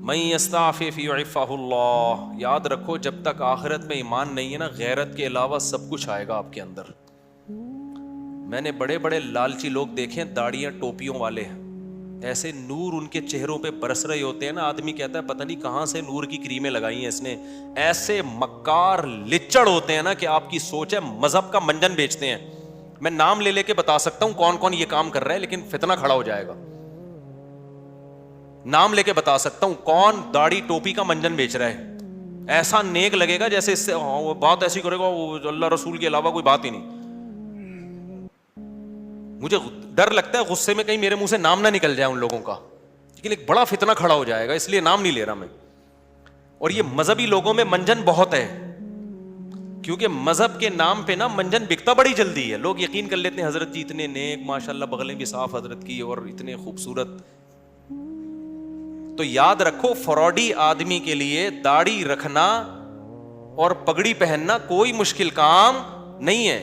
من یستعفف یعفہ اللہ. یاد رکھو جب تک آخرت میں ایمان نہیں ہے نا، غیرت کے علاوہ سب کچھ آئے گا آپ کے اندر. میں نے بڑے بڑے لالچی لوگ دیکھے ہیں، داڑیاں ٹوپیوں والے، ایسے نور ان کے چہروں پہ برس رہے ہوتے ہیں نا، آدمی کہتا ہے پتہ نہیں کہاں سے نور کی کریمیں لگائی ہیں اس نے. ایسے مکار لچڑ ہوتے ہیں نا کہ آپ کی سوچ ہے مذہب کا منجن بیچتے ہیں. میں نام لے لے کے بتا سکتا ہوں کون کون یہ کام کر رہا ہے، لیکن فتنہ کھڑا ہو جائے گا. نام لے کے بتا سکتا ہوں کون داڑھی ٹوپی کا منجن بیچ رہا ہے. ایسا نیک لگے گا جیسے اس سے وہ بات ایسی کرے گا وہ اللہ رسول کے علاوہ کوئی بات ہی نہیں. مجھے ڈر لگتا ہے غصے میں کہیں میرے منہ سے نام نہ نکل جائے ان لوگوں کا، لیکن ایک بڑا فتنہ کھڑا ہو جائے گا، اس لیے نام نہیں لے رہا میں. اور یہ مذہبی لوگوں میں منجن بہت ہے، کیونکہ مذہب کے نام پہ نا منجن بکتا بڑی جلدی ہے. لوگ یقین کر لیتے ہیں حضرت جی اتنے نیک، ماشاءاللہ بغلیں بھی صاف حضرت کی اور اتنے خوبصورت. تو یاد رکھو فراڈی آدمی کے لیے داڑھی رکھنا اور پگڑی پہننا کوئی مشکل کام نہیں ہے.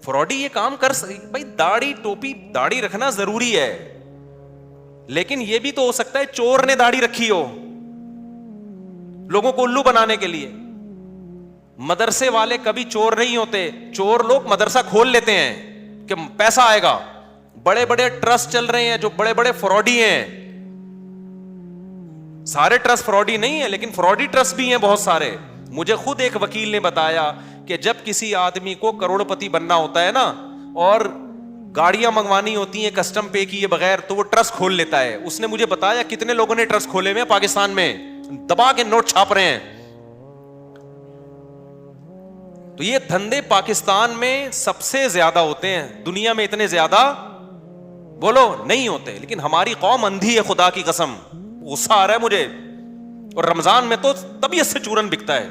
فراڈی یہ کام کر بھائی داڑھی ٹوپی داڑھی رکھنا ضروری ہے، لیکن یہ بھی تو ہو سکتا ہے چور نے داڑھی رکھی ہو لوگوں کو الو بنانے کے لیے. مدرسے والے کبھی چور نہیں ہوتے، چور لوگ مدرسہ کھول لیتے ہیں کہ پیسہ آئے گا. بڑے بڑے ٹرسٹ چل رہے ہیں جو بڑے بڑے فراڈی ہیں. سارے ٹرسٹ فراڈی نہیں ہیں لیکن فراڈی ٹرسٹ بھی ہیں بہت سارے. مجھے خود ایک وکیل نے بتایا کہ جب کسی آدمی کو کروڑ پتی بننا ہوتا ہے نا اور گاڑیاں منگوانی ہوتی ہیں کسٹم پے کیے بغیر تو وہ ٹرسٹ کھول لیتا ہے. اس نے مجھے بتایا کتنے لوگوں نے ٹرسٹ کھولے ہوئے ہیں پاکستان میں، دبا کے نوٹ چھاپ رہے ہیں. تو یہ دھندے پاکستان میں سب سے زیادہ ہوتے ہیں، دنیا میں اتنے زیادہ بولو نہیں ہوتے. لیکن ہماری قوم اندھی ہے خدا کی قسم. غصہ آ رہا ہے مجھے. اور رمضان میں تو طبیعت سے چورن بکتا ہے،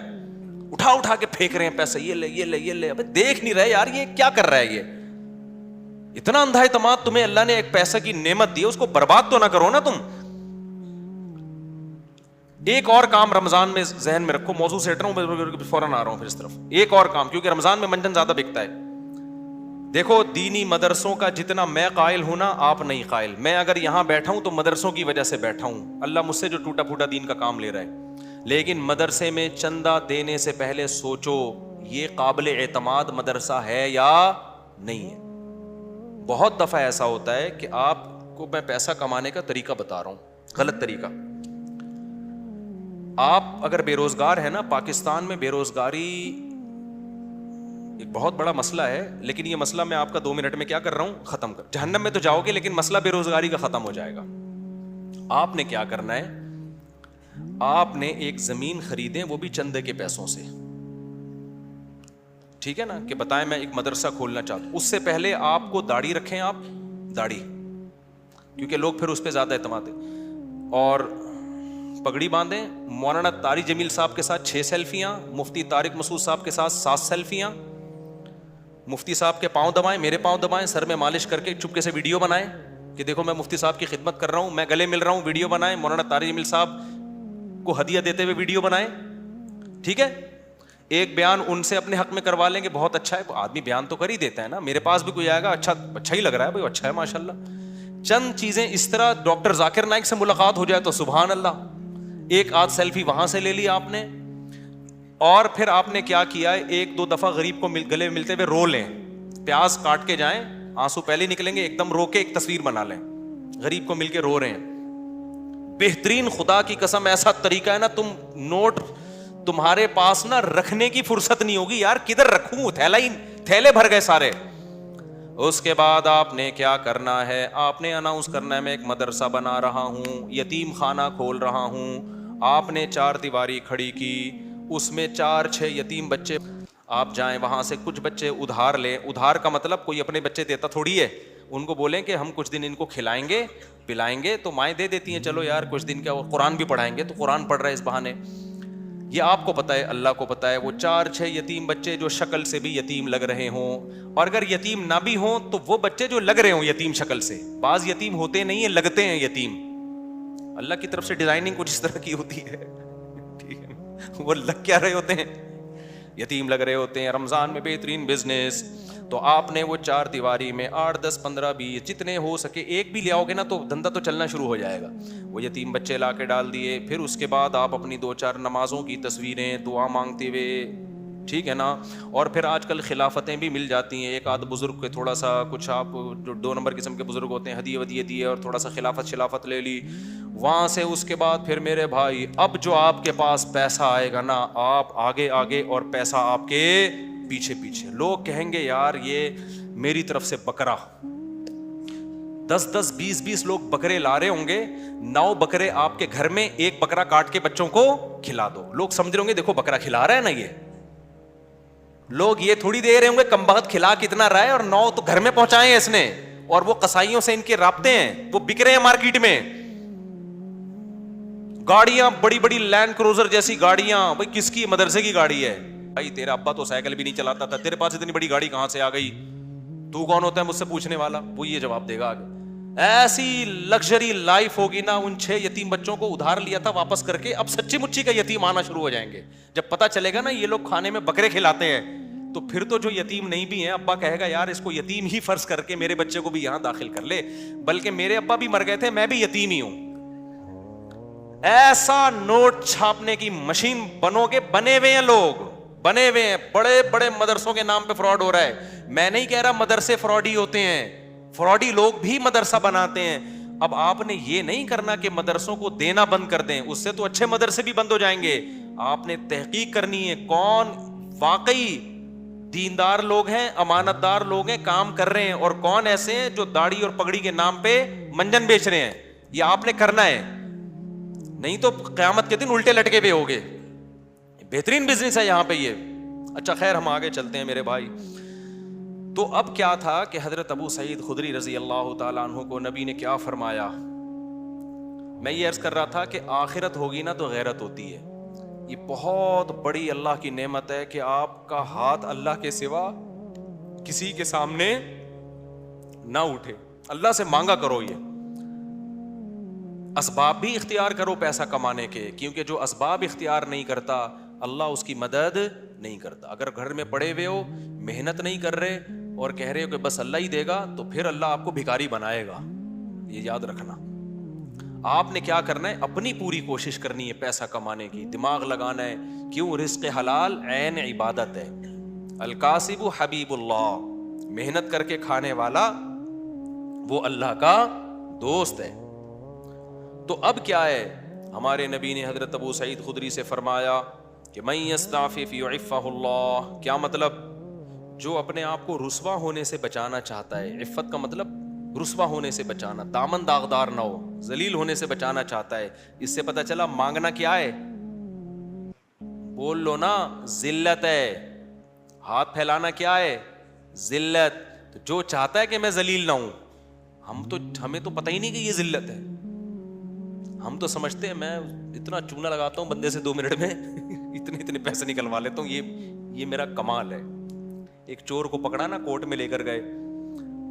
اٹھا اٹھا کے پھینک رہے ہیں پیسے، یہ لے یہ لے یہ لے. ابے دیکھ نہیں رہے یار یہ کیا کر رہا ہے. یہ اتنا اندھا اعتماد. تمہیں اللہ نے ایک پیسہ کی نعمت دی، اس کو برباد تو نہ کرو نا تم. ایک اور کام رمضان میں ذہن میں رکھو، موضوع سیٹ رہا ہوں فوراً آ رہا ہوں پھر اس طرف. ایک اور کام کیونکہ رمضان میں منجن زیادہ بکتا ہے. دیکھو دینی مدرسوں کا جتنا میں قائل ہوں نا آپ نہیں قائل. میں اگر یہاں بیٹھا ہوں تو مدرسوں کی وجہ سے بیٹھا ہوں. اللہ مجھ سے جو ٹوٹا پھوٹا دین کا کام لے رہا ہے، لیکن مدرسے میں چندہ دینے سے پہلے سوچو یہ قابل اعتماد مدرسہ ہے یا نہیں ہے. بہت دفعہ ایسا ہوتا ہے کہ آپ کو میں پیسہ کمانے کا طریقہ بتا رہا ہوں، غلط طریقہ. آپ اگر بے روزگار ہے نا، پاکستان میں بے روزگاری ایک بہت بڑا مسئلہ ہے، لیکن یہ مسئلہ میں آپ کا 2 منٹ میں کیا کر رہا ہوں ختم کر. جہنم میں تو جاؤ گے لیکن مسئلہ بے روزگاری کا ختم ہو جائے گا. آپ نے کیا کرنا ہے، آپ نے ایک زمین خریدیں وہ بھی چندے کے پیسوں سے، ٹھیک ہے نا، کہ بتائیں میں ایک مدرسہ کھولنا چاہتا ہوں. اس سے پہلے آپ کو داڑھی رکھیں، آپ داڑھی، کیونکہ لوگ پھر اس پہ زیادہ اعتماد ہے، اور پگڑی باندھیں. مولانا طارق جمیل صاحب کے ساتھ 6 سیلفیاں، مفتی طارق مسعود صاحب کے ساتھ 7 سیلفیاں. مفتی صاحب کے پاؤں دبائیں، میرے پاؤں دبائیں، سر میں مالش کر کے چپکے سے ویڈیو بنائیں کہ دیکھو میں مفتی صاحب کی خدمت کر رہا ہوں، میں گلے مل رہا ہوں، ویڈیو بنائیں. مولانا طارق جمیل صاحب کو ہدیہ دیتے ہوئے ویڈیو بنائیں، ٹھیک ہے. ایک بیان ان سے اپنے حق میں کروا لیں گے، بہت اچھا ہے. آدمی بیان تو کر ہی دیتا ہے نا، میرے پاس بھی کوئی آئے گا اچھا ہی لگ رہا ہے بھائی، اچھا ہے ماشاءاللہ. چند چیزیں اس طرح ڈاکٹر ذاکر نائک سے ملاقات ہو جائے تو سبحان اللہ، ایک آدھ سیلفی وہاں سے لے لی آپ نے. اور پھر آپ نے کیا کیا ہے، 1-2 دفعہ غریب کو گلے ملتے ہوئے رو لیں. پیاز کاٹ کے جائیں، آنسو پہلے نکلیں گے، ایک دم رو کے ایک تصویر بنا لیں، غریب کو مل کے رو رہے ہیں. بہترین، خدا کی قسم ایسا طریقہ ہے نا، تم نوٹ تمہارے پاس نا رکھنے کی فرصت نہیں ہوگی یار، کدھر رکھوں، تھیلے بھر گئے سارے. اس کے بعد آپ نے کیا کرنا ہے، آپ نے اناؤنس کرنا ہے میں ایک مدرسہ بنا رہا ہوں، یتیم خانہ کھول رہا ہوں. آپ نے 4 دیواری کھڑی کی، اس میں 4-6 یتیم بچے، آپ جائیں وہاں سے کچھ بچے ادھار لیں. ادھار کا مطلب کوئی اپنے بچے دیتا تھوڑی ہے. ان کو بولیں کہ ہم کچھ دن ان کو کھلائیں گے پلائیں گے، تو مائیں دے دیتی ہیں چلو یار کچھ دن کا، قرآن بھی پڑھائیں گے تو قرآن پڑھ رہے اس بہانے. یہ آپ کو پتہ ہے، اللہ کو پتہ ہے. وہ 4-6 یتیم بچے جو شکل سے بھی یتیم لگ رہے ہوں، اور اگر یتیم نہ بھی ہوں تو وہ بچے جو لگ رہے ہوں یتیم شکل سے، بعض یتیم ہوتے نہیں ہیں، لگتے ہیں یتیم. اللہ کی طرف سے ڈیزائننگ کچھ اس طرح کی ہوتی ہے، ٹھیک ہے، وہ لگ کیا رہے ہوتے ہیں یتیم لگ رہے ہوتے ہیں. رمضان میں بہترین بزنس. تو آپ نے وہ 4 دیواری میں 8 10 15 20 جتنے ہو سکے ایک بھی لے آؤ گے نا تو دھندا تو چلنا شروع ہو جائے گا. وہ یتیم بچے لا کے ڈال دیے. پھر اس کے بعد آپ اپنی 2-4 نمازوں کی تصویریں دعا مانگتے ہوئے, ٹھیک ہے نا. اور پھر آج کل خلافتیں بھی مل جاتی ہیں, ایک آدھ بزرگ کے تھوڑا سا کچھ آپ جو 2 نمبر قسم کے بزرگ ہوتے ہیں ہدیے ودیے دیے اور تھوڑا سا خلافت لے لی. وہاں سے اس کے بعد پھر میرے بھائی اب جو آپ کے پاس پیسہ آئے گا نا, آپ آگے آگے اور پیسہ آپ کے پیچھے پیچھے. لوگ کہیں گے یار یہ میری طرف سے بکرا, 10 20 لوگ بکرے لا رہے ہوں گے, 9 بکرے آپ کے گھر میں, 1 بکرا کاٹ کے بچوں کو کھلا دو. لوگ سمجھ رہے ہوں گے دیکھو بکرا کھلا رہا ہے نا. یہ لوگ یہ تھوڑی دے رہے ہوں گے کم بخت کھلا کتنا رہا ہے, اور 9 تو گھر میں پہنچائے ہیں اس نے, اور وہ قصائیوں سے ان کے رابطے ہیں, وہ بک رہے ہیں مارکیٹ میں. گاڑیاں بڑی بڑی لینڈ کروزر جیسی گاڑیاں, بھائی کس کی, مدرسے کی گاڑی ہے بھائی. تیرا ابا تو سائیکل بھی نہیں چلاتا تھا, تیرے پاس اتنی بڑی گاڑی کہاں سے آ گئی؟ تو کون ہوتا ہے مجھ سے پوچھنے والا؟ وہ یہ جواب دے گا آگے. ایسی لگژری لائف ہوگی نا. ان 6 یتیم بچوں کو ادھار لیا تھا واپس کر کے, اب سچی مچی کا یتیم آنا شروع ہو جائیں گے. جب پتا چلے گا نا یہ لوگ کھانے میں بکرے کھلاتے ہیں, تو پھر تو جو یتیم نہیں بھی ہیں, ابا کہے گا یار اس کو یتیم ہی فرض کر کے میرے بچے کو بھی یہاں داخل کر لے, بلکہ میرے ابا بھی مر گئے تھے, میں بھی یتیم ہی ہوں. ایسا نوٹ چھاپنے کی مشین بنو گے, بنے ہوئے ہیں لوگ, بنے ہوئے ہیں. بڑے بڑے مدرسوں کے نام پہ فراڈ ہو رہا ہے. میں نہیں کہہ رہا مدرسے فراڈی ہوتے ہیں, فراڈی لوگ بھی مدرسہ بناتے ہیں. اب آپ نے یہ نہیں کرنا کہ مدرسوں کو دینا بند کر دیں, اس سے تو اچھے مدرسے بھی بند ہو جائیں گے. آپ نے تحقیق کرنی ہے کون واقعی دیندار لوگ ہیں, امانت دار لوگ ہیں, کام کر رہے ہیں, اور کون ایسے ہیں جو داڑھی اور پگڑی کے نام پہ منجن بیچ رہے ہیں. یہ آپ نے کرنا ہے, نہیں تو قیامت کے دن الٹے لٹکے ہوئے ہوگے. بہترین بزنس ہے یہاں پہ یہ. اچھا خیر ہم آگے چلتے ہیں میرے بھائی. تو اب کیا تھا کہ حضرت ابو سعید خدری رضی اللہ تعالیٰ عنہ کو نبی نے کیا فرمایا. میں یہ عرض کر رہا تھا کہ آخرت ہوگی نا تو غیرت ہوتی ہے. یہ بہت بڑی اللہ کی نعمت ہے کہ آپ کا ہاتھ اللہ کے سوا کسی کے سامنے نہ اٹھے. اللہ سے مانگا کرو, یہ اسباب بھی اختیار کرو پیسہ کمانے کے, کیونکہ جو اسباب اختیار نہیں کرتا اللہ اس کی مدد نہیں کرتا. اگر گھر میں پڑے ہوئے ہو, محنت نہیں کر رہے اور کہہ رہے ہو کہ بس اللہ ہی دے گا, تو پھر اللہ آپ کو بھکاری بنائے گا. یہ یاد رکھنا. آپ نے کیا کرنا ہے, اپنی پوری کوشش کرنی ہے پیسہ کمانے کی, دماغ لگانا ہے. کیوں؟ رزق حلال عین عبادت ہے. الکاسب حبیب اللہ, محنت کر کے کھانے والا وہ اللہ کا دوست ہے. تو اب کیا ہے, ہمارے نبی نے حضرت ابو سعید خدری سے فرمایا کہ من یستعفف یعفہ اللہ. کیا مطلب؟ جو اپنے آپ کو رسوا ہونے سے بچانا چاہتا ہے, عفت کا مطلب رسوا ہونے سے بچانا, دامن داغدار نہ ہو, ذلیل ہونے سے بچانا چاہتا ہے. اس سے پتہ چلا مانگنا کیا ہے, بول لو نا, ذلت ہے. ہاتھ پھیلانا کیا ہے, ذلت. تو جو چاہتا ہے کہ میں ذلیل نہ ہوں, ہمیں تو پتہ ہی نہیں کہ یہ ذلت ہے. ہم تو سمجھتے ہیں میں اتنا چونا لگاتا ہوں بندے سے 2 منٹ میں اتنے پیسے نکلوا لیتا ہوں, یہ میرا کمال ہے. ایک چور کو پکڑا نا, کورٹ میں لے کر گئے,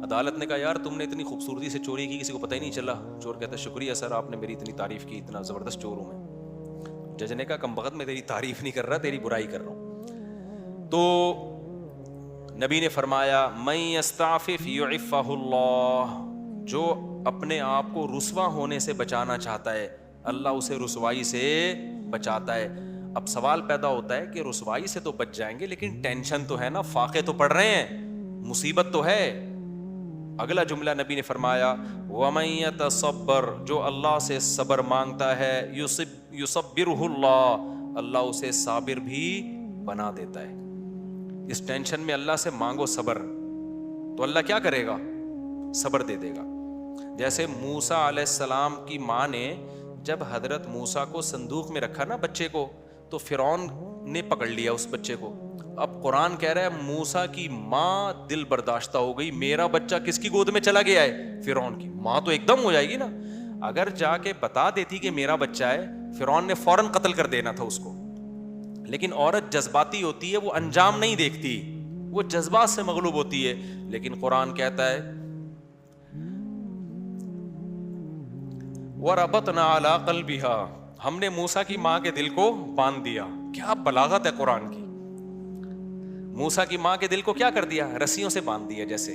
عدالت نے کہا یار تم نے اتنی خوبصورتی سے چوری کی, کسی کو پتہ ہی نہیں چلا. چور کہتا ہے شکریہ سر, آپ نے میری اتنی تعریف کی, اتنا زبردست چور ہوں میں. جج نے کہا کم بخت میں تیری تعریف نہیں کر رہا, تیری برائی کر رہا ہوں. تو نبی نے فرمایا من یستعفف یعفہ اللہ, جو اپنے آپ کو رسوا ہونے سے بچانا چاہتا ہے اللہ اسے رسوائی سے بچاتا ہے. اب سوال پیدا ہوتا ہے کہ رسوائی سے تو بچ جائیں گے, لیکن ٹینشن تو ہے نا, فاقے تو پڑ رہے ہیں, مصیبت تو ہے. اگلا جملہ نبی نے فرمایا وَمَن يَتَصَبَّرْ, جو اللہ سے صبر مانگتا ہے, يُصَبِّرْهُ اللہ, اللہ اسے صابر بھی بنا دیتا ہے. اس ٹینشن میں اللہ سے مانگو صبر, تو اللہ کیا کرے گا, صبر دے دے گا. جیسے موسیٰ علیہ السلام کی ماں نے جب حضرت موسیٰ کو صندوق میں رکھا نا بچے کو, تو فرعون نے پکڑ لیا اس بچے کو. اب قرآن کہہ رہا ہے موسیٰ کی ماں دل برداشتہ ہو گئی, میرا بچہ کس کی گود میں چلا گیا ہے, فرعون کی. ماں تو ایک دم ہو جائے گی نا. اگر جا کے بتا دیتی کہ میرا بچہ ہے, فرعون نے فوراً قتل کر دینا تھا اس کو. لیکن عورت جذباتی ہوتی ہے, وہ انجام نہیں دیکھتی, وہ جذبات سے مغلوب ہوتی ہے. لیکن قرآن کہتا ہے وَرَبَطْنَا عَلَىٰ قَلْبِهَا, ہم نے موسیٰ کی ماں کے دل کو باندھ دیا. کیا بلاغت ہے قرآن کی. موسیٰ کی ماں کے دل کو کیا کر دیا؟ رسیوں سے باندھ دیا، جیسے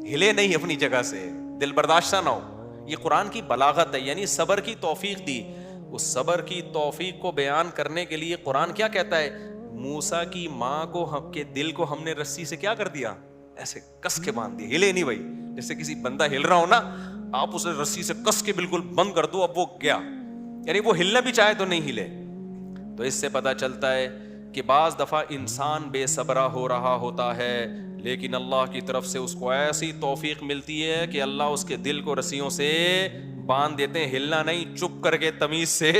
ہلے نہیں اپنی جگہ سے، دل برداشتہ نہ ہو۔ یہ قرآن کی بلاغت ہے، یعنی صبر کی توفیق دی۔ اس صبر کی توفیق کو بیان کرنے کے لیے قرآن کیا کہتا ہے؟ موسیٰ کی ماں کو کے دل کو ہم نے رسی سے کیا کر دیا؟ ایسے کس کے باندھ دیا، ہلے نہیں بھائی۔ جیسے کسی بندہ ہل رہا ہو نا، آپ اسے رسی سے کس کے بالکل بند کر دو، اب وہ گیا، یعنی وہ ہلنا بھی چاہے تو نہیں ہلے۔ تو اس سے پتہ چلتا ہے کہ بعض دفعہ انسان بے صبرا ہو رہا ہوتا ہے، لیکن اللہ کی طرف سے اس کو ایسی توفیق ملتی ہے کہ اللہ اس کے دل کو رسیوں سے باندھ دیتے ہیں۔ ہلنا نہیں، چپ کر کے تمیز سے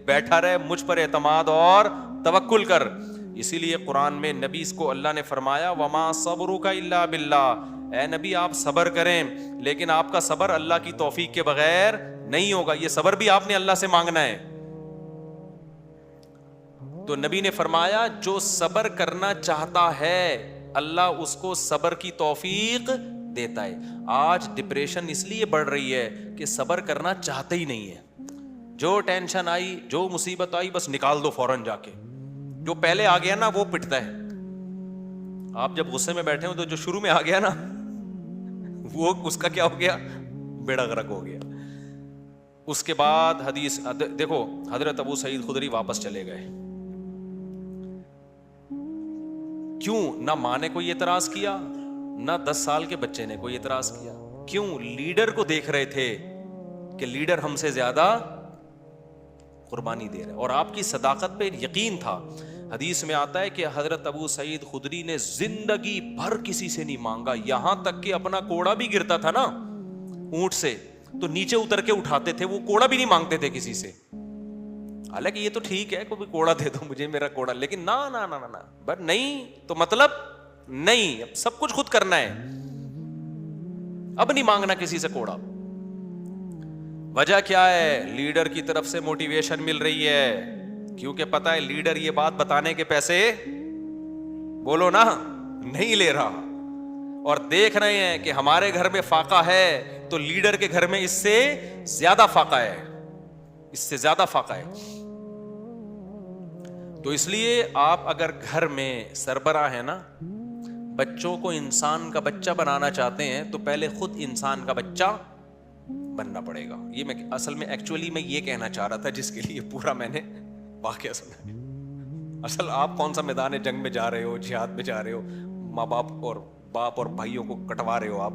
بیٹھا رہے، مجھ پر اعتماد اور توکل کر۔ اسی لیے قرآن میں نبی کو اللہ نے فرمایا وما صبرک الا باللہ، اے نبی آپ صبر کریں، لیکن آپ کا صبر اللہ کی توفیق کے بغیر نہیں ہوگا، یہ صبر بھی آپ نے اللہ سے مانگنا ہے۔ تو نبی نے فرمایا جو صبر کرنا چاہتا ہے اللہ اس کو صبر کی توفیق دیتا ہے۔ آج ڈپریشن اس لیے بڑھ رہی ہے کہ صبر کرنا چاہتے ہی نہیں ہے۔ جو ٹینشن آئی، جو مصیبت آئی، بس نکال دو فوراً جا کے۔ جو پہلے آ گیا نا وہ پٹتا ہے۔ آپ جب غصے میں بیٹھے ہو تو جو شروع میں آ گیا نا وہ اس کا کیا ہو گیا؟ بیڑا غرق ہو گیا۔ اس کے بعد حدیث دیکھو، حضرت ابو سعید خدری واپس چلے گئے۔ کیوں؟ نہ ماں نے کوئی اعتراض کیا، نہ 10 سال کے بچے نے کوئی اعتراض کیا۔ کیوں؟ لیڈر کو دیکھ رہے تھے کہ لیڈر ہم سے زیادہ قربانی دے رہا ہے، اور آپ کی صداقت پہ یقین تھا۔ حدیث میں آتا ہے کہ حضرت ابو سعید خدری نے زندگی بھر کسی سے نہیں مانگا، یہاں تک کہ اپنا کوڑا بھی گرتا تھا نا اونٹ سے تو نیچے اتر کے اٹھاتے تھے، وہ کوڑا بھی نہیں مانگتے تھے کسی سے۔ حالانکہ یہ تو ٹھیک ہے کوئی کوڑا دے دو مجھے میرا کوڑا، لیکن نہ نہ نہ نہ بس نہیں، تو مطلب نہیں، اب سب کچھ خود کرنا ہے، اب نہیں مانگنا کسی سے کوڑا۔ وجہ کیا ہے؟ لیڈر کی طرف سے موٹیویشن مل رہی ہے، کیونکہ پتا ہے لیڈر یہ بات بتانے کے پیسے بولو نا نہیں لے رہا، اور دیکھ رہے ہیں کہ ہمارے گھر میں فاقہ ہے تو لیڈر کے گھر میں اس سے زیادہ فاقہ ہے، اس سے زیادہ فاقہ ہے۔ تو اس لیے آپ اگر گھر میں سربراہ ہے نا، بچوں کو انسان کا بچہ بنانا چاہتے ہیں تو پہلے خود انسان کا بچہ بننا پڑے گا۔ یہ میں اصل میں ایکچولی میں یہ کہنا چاہ رہا تھا، جس کے لیے پورا میں نے واقعہ سنا۔ اصل آپ کون سا میدان جنگ میں جا رہے ہو، جہاد میں جا رہے ہو، ماں باپ اور بھائیوں کو کٹوا رہے ہو آپ۔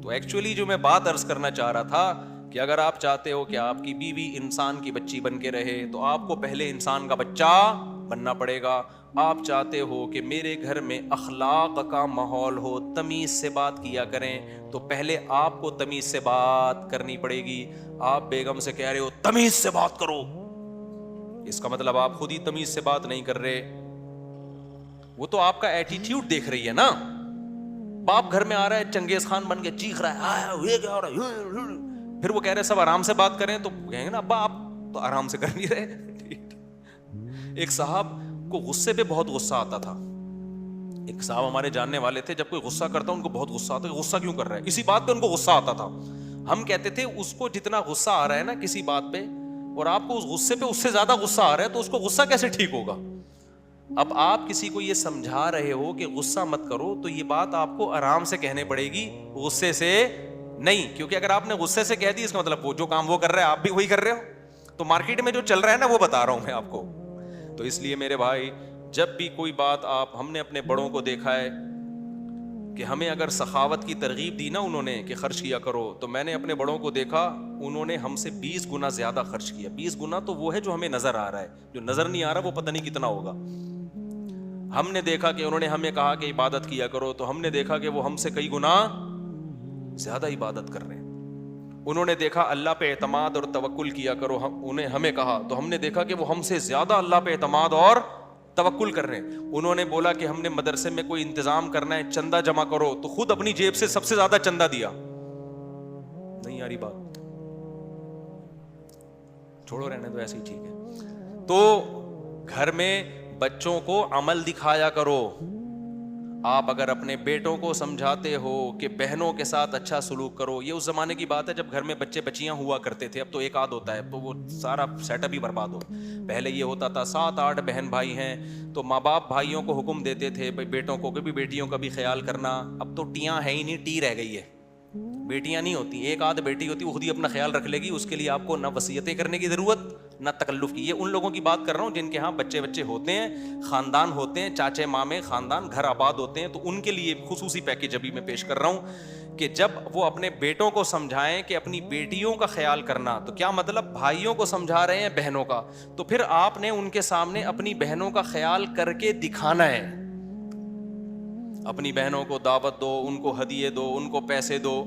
تو ایکچولی جو میں بات عرض کرنا چاہ رہا تھا کہ اگر آپ چاہتے ہو کہ آپ کی بیوی انسان کی بچی بن کے رہے تو آپ کو پہلے انسان کا بچہ بننا پڑے گا۔ آپ چاہتے ہو کہ میرے گھر میں اخلاق کا ماحول ہو، تمیز سے بات کیا کریں، تو پہلے آپ کو تمیز سے بات کرنی پڑے گی۔ آپ بیگم سے کہہ رہے ہو تمیز سے بات کرو، اس کا مطلب آپ خود ہی تمیز سے بات نہیں کر رہے، وہ تو آپ کا ایٹیٹیوڈ دیکھ رہی ہے نا۔ باپ گھر میں آ رہا ہے چنگیز خان بن کے چیخ رہا ہے، یہ کیا ہو رہا ہے، پھر وہ کہہ رہے سب آرام سے بات کریں، تو کہیں گے نا ابا آپ تو آرام سے کر نہیں رہے۔ ایک صاحب کو غصے پہ بہت غصہ آتا تھا، ایک صاحب ہمارے جاننے والے تھے، جب کوئی غصہ کرتا ان کو بہت غصہ آتا، غصہ کیوں کر رہا ہے، اسی بات پہ ان کو غصہ آتا تھا۔ ہم کہتے تھے اس کو جتنا غصہ آ رہا ہے نا کسی بات پہ، اور آپ کو اس غصے پہ اس سے زیادہ غصہ آ رہا ہے، تو اس کو غصہ کیسے ٹھیک ہوگا؟ اب آپ کسی کو یہ سمجھا رہے ہو کہ غصہ مت کرو، تو یہ بات آپ کو آرام سے کہنے پڑے گی، غصے سے نہیں، کیونکہ اگر آپ نے غصے سے کہہ دی اس کا مطلب وہ جو کام وہ کر رہے ہیں آپ بھی وہی کر رہے ہو۔ تو مارکیٹ میں جو چل رہا ہے نا وہ بتا رہا ہوں میں آپ کو۔ تو اس لیے میرے بھائی، جب بھی کوئی بات ہم نے اپنے بڑوں کو دیکھا ہے کہ ہمیں اگر سخاوت کی ترغیب دی نا انہوں نے کہ خرچ کیا کرو، تو میں نے اپنے بڑوں کو دیکھا انہوں نے ہم سے 20 گنا زیادہ خرچ کیا۔ 20 گنا تو وہ ہے جو ہمیں نظر آ رہا ہے، جو نظر نہیں آ رہا وہ پتہ نہیں کتنا ہوگا۔ ہم نے دیکھا کہ انہوں نے ہمیں کہا کہ عبادت کیا کرو، تو ہم نے دیکھا کہ وہ ہم سے کئی گنا زیادہ عبادت کر رہے ہیں۔ انہوں نے دیکھا اللہ پہ اعتماد اور توکل کیا کرو، انہیں ہمیں کہا تو ہم نے دیکھا کہ وہ ہم سے زیادہ اللہ پہ اعتماد اور توکل کر رہے ہیں۔ انہوں نے بولا کہ ہم نے مدرسے میں کوئی انتظام کرنا ہے، چندہ جمع کرو، تو خود اپنی جیب سے سب سے زیادہ چندہ دیا۔ نہیں آ رہی بات، چھوڑو رہنے دو، ایسے ہی ٹھیک ہے۔ تو گھر میں بچوں کو عمل دکھایا کرو، آپ اگر اپنے بیٹوں کو سمجھاتے ہو کہ بہنوں کے ساتھ اچھا سلوک کرو, یہ اس زمانے کی بات ہے جب گھر میں بچے بچیاں ہوا کرتے تھے, اب تو ایک آدھ ہوتا ہے تو وہ سارا سیٹ اپ ہی برباد ہو. پہلے یہ ہوتا تھا 7-8 بہن بھائی ہیں تو ماں باپ بھائیوں کو حکم دیتے تھے بھائی بیٹوں کو بھی بیٹیوں کا بھی خیال کرنا. اب تو ٹیاں ہے ہی نہیں, ٹی رہ گئی ہے, بیٹیاں نہیں ہوتی, ایک آدھ بیٹی ہوتی وہ خود ہی اپنا خیال رکھ لے گی, اس کے لیے آپ کو نہ وصیتیں کرنے کی ضرورت نہ تکلف کی. یہ ان لوگوں کی بات کر رہا ہوں جن کے ہاں بچے ہوتے ہیں, خاندان ہوتے ہیں, چاچے مامے خاندان گھر آباد ہوتے ہیں, تو ان کے لیے خصوصی پیکیج ابھی میں پیش کر رہا ہوں کہ جب وہ اپنے بیٹوں کو سمجھائیں کہ اپنی بیٹیوں کا خیال کرنا, تو کیا مطلب بھائیوں کو سمجھا رہے ہیں بہنوں کا, تو پھر آپ نے ان کے سامنے اپنی بہنوں کا خیال کر کے دکھانا ہے. اپنی بہنوں کو دعوت دو, ان کو ہدیے دو, ان کو پیسے دو,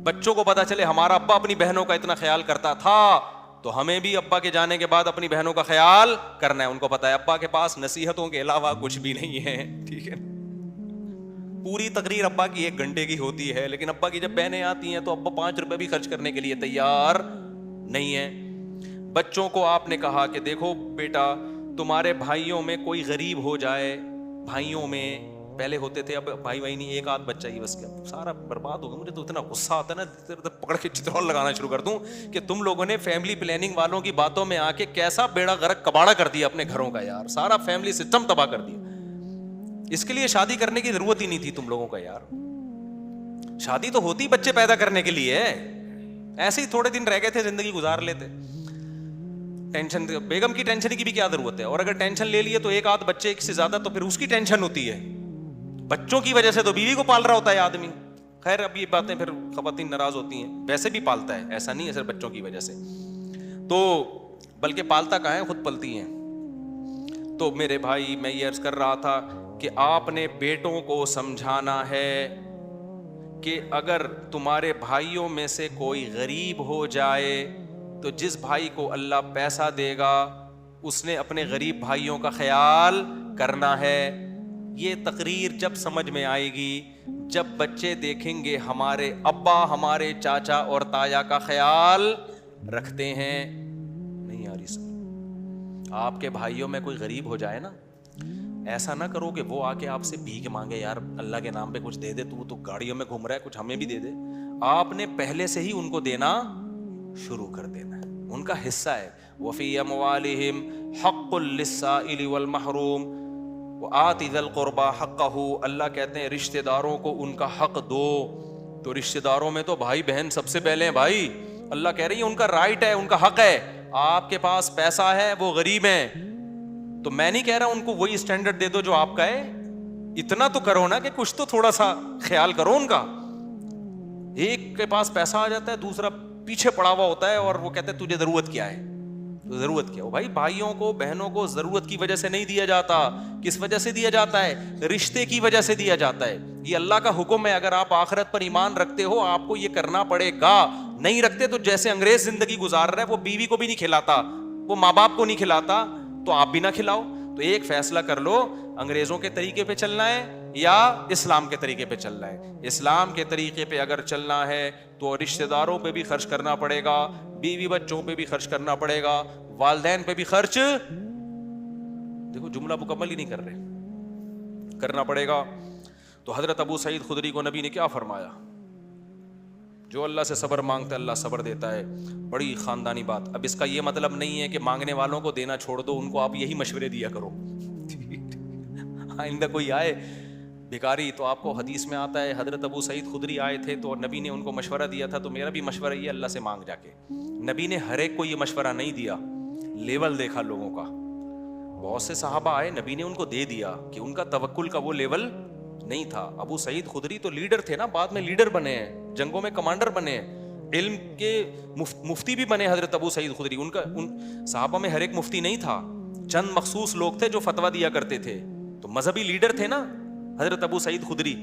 بچوں کو پتا چلے ہمارا ابا اپنی بہنوں کا اتنا خیال کرتا تھا تو ہمیں بھی ابا کے جانے کے بعد اپنی بہنوں کا خیال کرنا ہے. ان کو پتا ہے ابا کے پاس نصیحتوں کے علاوہ کچھ بھی نہیں ہے, ٹھیک ہے, پوری تقریر ابا کی 1 گھنٹے کی ہوتی ہے, لیکن ابا کی جب بہنیں آتی ہیں تو ابا 5 روپے بھی خرچ کرنے کے لیے تیار نہیں ہے. بچوں کو آپ نے کہا کہ دیکھو بیٹا, تمہارے بھائیوں میں کوئی غریب ہو جائے, بھائیوں میں پہلے ہوتے تھے, اب بھائی بھائی نہیں, ایک آدھ بچہ ہی بس, کیا سارا برباد ہوگا. مجھے تو اتنا غصہ آتا ہے نا, پکڑ کے چترول لگانا شروع کر دوں کہ تم لوگوں نے فیملی پلاننگ والوں کی باتوں میں آ کے کیسا بیڑا غرق کباڑا کر دیا اپنے گھروں کا یار, سارا فیملی سسٹم تباہ کر دیا. اس کے لیے شادی کرنے کی ضرورت ہی نہیں تھی تم لوگوں کا یار. شادی تو ہوتی بچے پیدا کرنے کے لیے, ایسے ہی تھوڑے دن رہ گئے تھے زندگی گزار لیتے. ٹینشن, بیگم کی ٹینشن کی بھی کیا ضرورت ہے, اور اگر ٹینشن لے لیے تو ایک آدھ بچے سے زیادہ تو پھر اس کی ٹینشن ہوتی ہے. بچوں کی وجہ سے تو بیوی کو پال رہا ہوتا ہے آدمی. خیر اب یہ باتیں پھر خواتین ناراض ہوتی ہیں, ویسے بھی پالتا ہے, ایسا نہیں ہے صرف بچوں کی وجہ سے, تو بلکہ پالتا کہاں ہے, خود پلتی ہیں. تو میرے بھائی میں یہ عرض کر رہا تھا کہ آپ نے بیٹوں کو سمجھانا ہے کہ اگر تمہارے بھائیوں میں سے کوئی غریب ہو جائے تو جس بھائی کو اللہ پیسہ دے گا اس نے اپنے غریب بھائیوں کا خیال کرنا ہے. یہ تقریر جب سمجھ میں آئے گی جب بچے دیکھیں گے ہمارے ابا ہمارے چاچا اور تایا کا خیال رکھتے ہیں. نہیں آ رہی سمجھ. آپ کے بھائیوں میں کوئی غریب ہو جائے نا, ایسا نہ کرو کہ وہ آ کے آپ سے بھیک مانگے, یار اللہ کے نام پہ کچھ دے دے, تو گاڑیوں میں گھوم رہا ہے, کچھ ہمیں بھی دے دے. آپ نے پہلے سے ہی ان کو دینا شروع کر دینا ہے, ان کا حصہ ہے. وفی اموالہم حق للسائل والمحروم وآت ذی القربى حقہ. اللہ کہتے ہیں رشتہ داروں کو ان کا حق دو. تو رشتہ داروں میں تو بھائی بہن سب سے پہلے ہیں بھائی. اللہ کہہ رہی ہے ان کا رائٹ ہے, ان کا حق ہے. آپ کے پاس پیسہ ہے, وہ غریب ہیں, تو میں نہیں کہہ رہا ان کو وہی اسٹینڈرڈ دے دو جو آپ کا ہے, اتنا تو کرو نا کہ کچھ تو تھوڑا سا خیال کرو ان کا. ایک کے پاس پیسہ آ جاتا ہے, دوسرا پیچھے پڑا ہوا ہوتا ہے اور وہ کہتے ہیں تجھے ضرورت کیا ہے, تو ضرورت کیا ہو بھائی. بھائیوں کو بہنوں کو ضرورت کی وجہ سے نہیں دیا جاتا. کس وجہ سے دیا جاتا ہے؟ رشتے کی وجہ سے دیا جاتا ہے. یہ اللہ کا حکم ہے. اگر آپ آخرت پر ایمان رکھتے ہو آپ کو یہ کرنا پڑے گا. نہیں رکھتے تو جیسے انگریز زندگی گزار رہا ہے, وہ بیوی کو بھی نہیں کھلاتا, وہ ماں باپ کو نہیں کھلاتا, تو آپ بھی نہ کھلاؤ. تو ایک فیصلہ کر لو, انگریزوں کے طریقے پہ چلنا ہے یا اسلام کے طریقے پہ چلنا ہے. اسلام کے طریقے پہ اگر چلنا ہے تو رشتہ داروں پہ بھی خرچ کرنا پڑے گا, بیوی بچوں پہ بھی خرچ کرنا پڑے گا, والدین پہ بھی خرچ, دیکھو جملہ مکمل ہی نہیں کر رہے, کرنا پڑے گا. تو حضرت ابو سعید خدری کو نبی نے کیا فرمایا؟ جو اللہ سے صبر مانگتا ہے اللہ صبر دیتا ہے. بڑی خاندانی بات. اب اس کا یہ مطلب نہیں ہے کہ مانگنے والوں کو دینا چھوڑ دو, ان کو آپ یہی مشورے دیا کرو. آئندہ کوئی آئے بھکاری تو آپ کو حدیث میں آتا ہے حضرت ابو سعید خدری آئے تھے تو نبی نے ان کو مشورہ دیا تھا, تو میرا بھی مشورہ یہ اللہ سے مانگ جا کے. نبی نے ہر ایک کو یہ مشورہ نہیں دیا, لیول دیکھا لوگوں کا. بہت سے صحابہ آئے, نبی نے ان کو دے دیا کہ ان کا توکل کا وہ لیول نہیں تھا. ابو سعید خدری تو لیڈر تھے نا, بعد میں لیڈر بنے ہیں, جنگوں میں کمانڈر بنے ہیں, علم کے مفتی بھی بنے حضرت ابو سعید خدری. ان صحابہ میں ہر ایک مفتی نہیں تھا, چند مخصوص لوگ تھے جو فتویٰ دیا کرتے تھے. تو مذہبی لیڈر تھے نا حضرت ابو سعید خدری,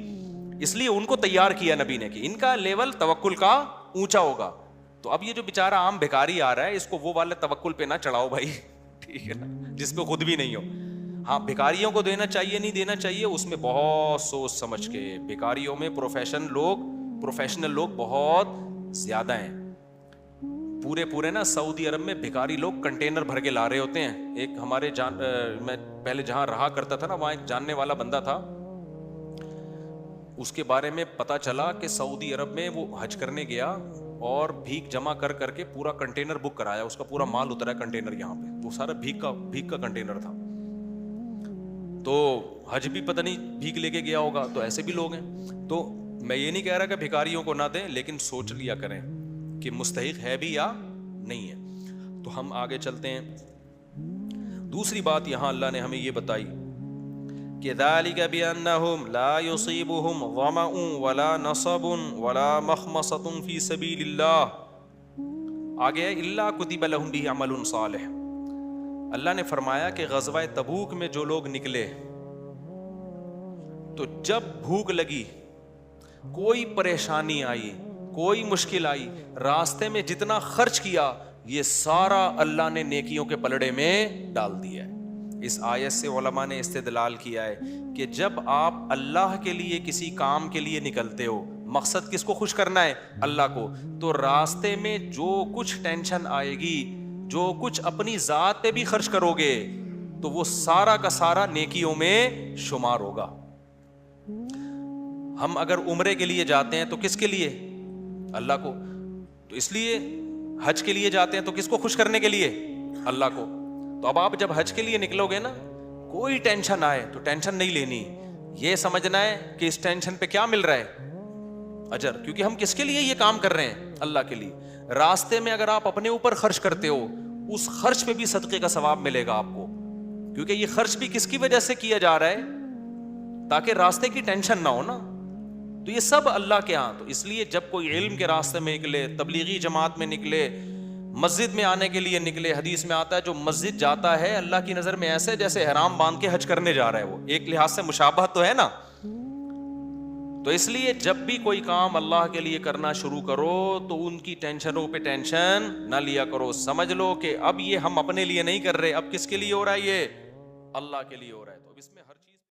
اس لیے ان کو تیار کیا نبی نے کہ ان کا لیول توکل کا اونچا ہوگا. تو اب یہ جو بیچارہ عام بھکاری آ رہا ہے اس کو وہ والے توکل پہ نہ چڑھاؤ بھائی, ٹھیک ہے نا, جس پہ خود بھی نہیں ہو. ہاں بھکاریوں کو دینا چاہیے نہیں دینا چاہیے, اس میں بہت سوچ سمجھ کے. بھکاریوں میں پروفیشنل لوگ بہت زیادہ ہیں. پورے نا سعودی عرب میں بھکاری لوگ کنٹینر بھر کے لا رہے ہوتے ہیں. ایک ہمارے میں پہلے جہاں رہا کرتا تھا نا, وہاں ایک جاننے والا بندہ تھا, اس کے بارے میں پتا چلا کہ سعودی عرب میں وہ حج کرنے گیا اور بھیک جمع کر کر کے پورا کنٹینر بک کرایا, اس کا پورا مال اترا کنٹینر یہاں پہ, وہ سارا بھیک کا کنٹینر تھا. تو حج بھی پتہ نہیں بھیک لے کے گیا ہوگا, تو ایسے بھی لوگ ہیں. تو میں یہ نہیں کہہ رہا کہ بھکاریوں کو نہ دیں, لیکن سوچ لیا کریں کہ مستحق ہے بھی یا نہیں ہے. تو ہم آگے چلتے ہیں. دوسری بات یہاں اللہ نے ہمیں یہ بتائی کہ ذالک بانہم لا یصیبہم ظمأ ولا نصب ولا مخمصۃ فی سبیل اللہ. آگے الا کتب لہم بہ عمل صالح. اللہ نے فرمایا کہ غزوہ تبوک میں جو لوگ نکلے تو جب بھوک لگی, کوئی پریشانی آئی, کوئی مشکل آئی, راستے میں جتنا خرچ کیا یہ سارا اللہ نے نیکیوں کے پلڑے میں ڈال دیا ہے. اس آیت سے علماء نے استدلال کیا ہے کہ جب آپ اللہ کے لیے کسی کام کے لیے نکلتے ہو, مقصد کس کو خوش کرنا ہے؟ اللہ کو, تو راستے میں جو کچھ ٹینشن آئے گی, جو کچھ اپنی ذات پہ بھی خرچ کرو گے, تو وہ سارا کا سارا نیکیوں میں شمار ہوگا. ہم اگر عمرے کے لیے جاتے ہیں تو کس کے لیے؟ اللہ کو. تو اس لیے حج کے لیے جاتے ہیں تو کس کو خوش کرنے کے لیے؟ اللہ کو. تو اب آپ جب حج کے لیے نکلو گے نا, کوئی ٹینشن آئے تو ٹینشن نہیں لینی, یہ سمجھنا ہے کہ اس ٹینشن پہ کیا مل رہا ہے؟ اجر. کیونکہ ہم کس کے لیے یہ کام کر رہے ہیں؟ اللہ کے لیے. راستے میں اگر آپ اپنے اوپر خرچ کرتے ہو, اس خرچ پہ بھی صدقے کا ثواب ملے گا آپ کو, کیونکہ یہ خرچ بھی کس کی وجہ سے کیا جا رہا ہے؟ تاکہ راستے کی ٹینشن نہ ہو نا. تو یہ سب اللہ کے ہاں. تو اس لیے جب کوئی علم کے راستے میں نکلے, تبلیغی جماعت میں نکلے, مسجد میں آنے کے لیے نکلے, حدیث میں آتا ہے جو مسجد جاتا ہے اللہ کی نظر میں ایسے جیسے احرام باندھ کے حج کرنے جا رہا ہے. وہ ایک لحاظ سے مشابہت تو ہے نا. تو اس لیے جب بھی کوئی کام اللہ کے لیے کرنا شروع کرو تو ان کی ٹینشنوں پہ ٹینشن نہ لیا کرو. سمجھ لو کہ اب یہ ہم اپنے لیے نہیں کر رہے, اب کس کے لیے ہو رہا ہے؟ یہ اللہ کے لیے ہو رہا ہے. تو اس میں ہر